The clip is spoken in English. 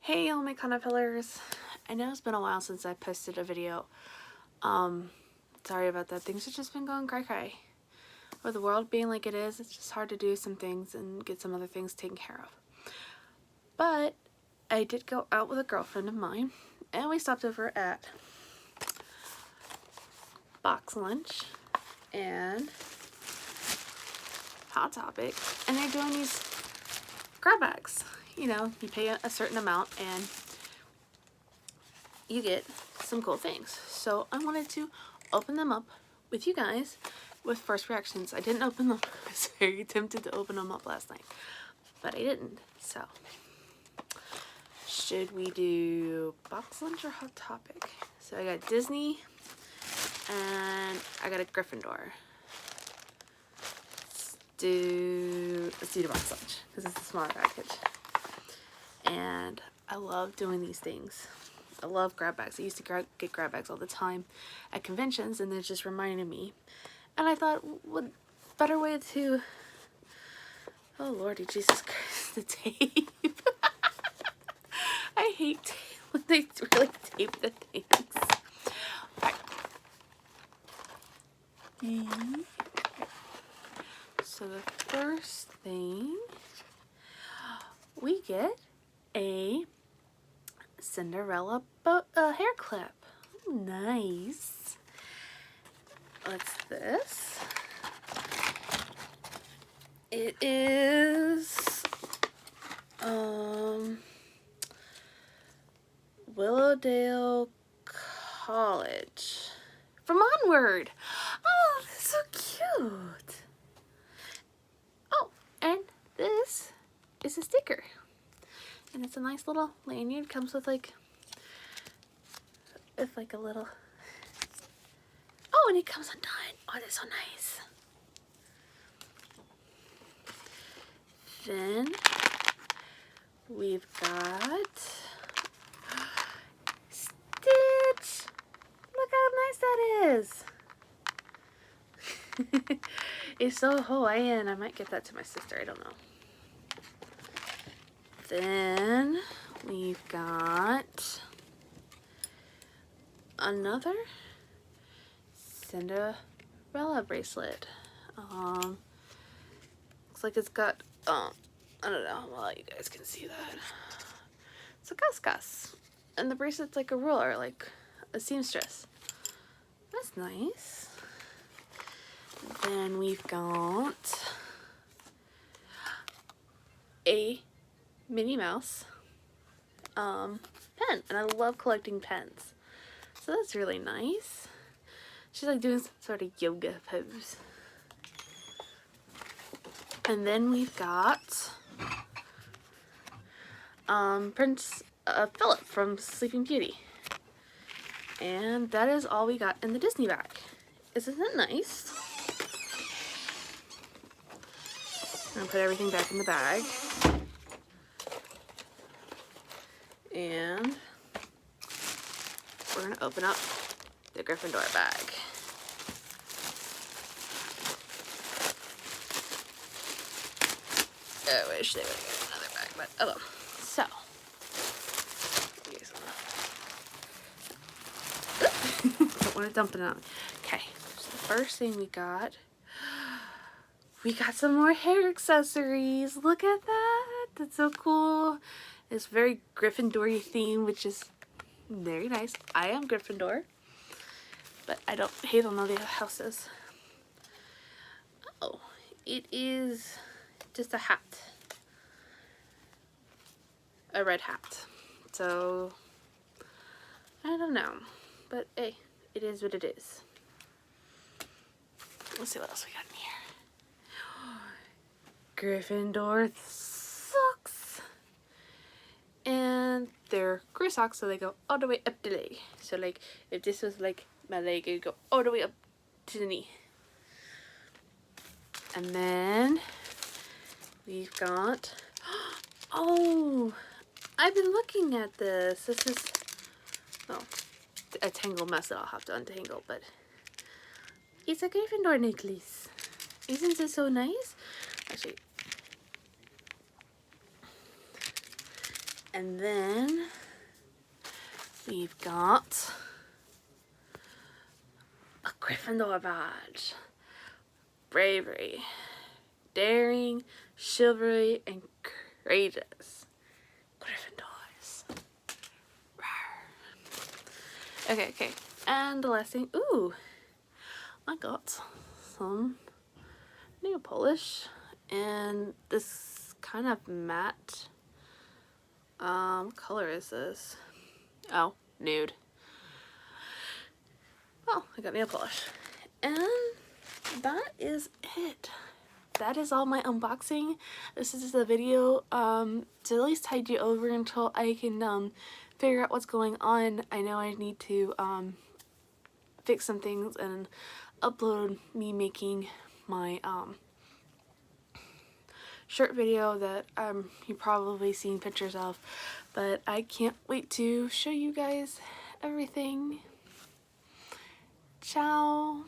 Hey all my caterpillars. I know it's been a while since I posted a video. Sorry about that. Things have just been going cray-cray. With the world being like it is, it's just hard to do some things and get some other things taken care of. But I did go out with a girlfriend of mine and we stopped over at BoxLunch and Hot Topic, and they're doing these grab bags. You know, you pay a certain amount and you get some cool things. So I wanted to open them up with you guys with first reactions. I didn't open them. I was very tempted to open them up last night, but I didn't. So should we do BoxLunch or Hot Topic? So I got Disney and I got a Gryffindor. Let's do the BoxLunch because it's a smaller package. And I love doing these things. I love grab bags. I used to get grab bags all the time at conventions, and it just reminded me. And I thought, what better way to... Oh Lordy Jesus Christ, the tape. I hate tape when they really tape the things. Alright. So the first thing, we get a Cinderella hair clip. Nice. What's this? It is Willowdale College from Onward. Oh, that's so cute. Oh, and this is a sticker. And it's a nice little lanyard. Comes with like a little... Oh, and it comes undone. Oh, that's so nice. Then we've got Stitch. Look how nice that is. It's so Hawaiian. I might get that to my sister. I don't know. Then we've got another Cinderella bracelet. Looks like it's got, I don't know, well, you guys can see that. It's a cuscus. And the bracelet's like a ruler, like a seamstress. That's nice. Then we've got a Minnie Mouse pen, and I love collecting pens, so that's really nice. She's like doing some sort of yoga pose. And then we've got Prince Philip from Sleeping Beauty, and that is all we got in the Disney bag. Isn't that nice? I'm gonna put everything back in the bag. And we're going to open up the Gryffindor bag. I wish they would have given another bag, but oh well. So, don't want to dump it on. Okay, so the first thing we got some more hair accessories. Look at that. That's so cool. It's very Gryffindor-y theme, which is very nice. I am Gryffindor, but I don't hate on all the other houses. Oh, it is just a hat. A red hat. So, I don't know. But hey, it is what it is. Let's see what else we got in here. Gryffindor socks. And they're crew socks, so they go all the way up the leg. So like, if this was like my leg, it would go all the way up to the knee. And then we've got, oh, I've been looking at this. This is, oh, a tangled mess that I'll have to untangle, but it's a Gryffindor necklace. Isn't it so nice? Actually, And then we've got a Gryffindor badge. Bravery, daring, chivalry, and courageous. Gryffindors. Rawr. Okay. And the last thing, ooh, I got some nail polish, and this kind of matte. What color is this? Oh, nude. Oh, I got nail polish. And that is it. That is all my unboxing. This is the video to at least tide you over until I can figure out what's going on. I know I need to fix some things and upload me making my shirt video that you've probably seen pictures of, but I can't wait to show you guys everything. Ciao.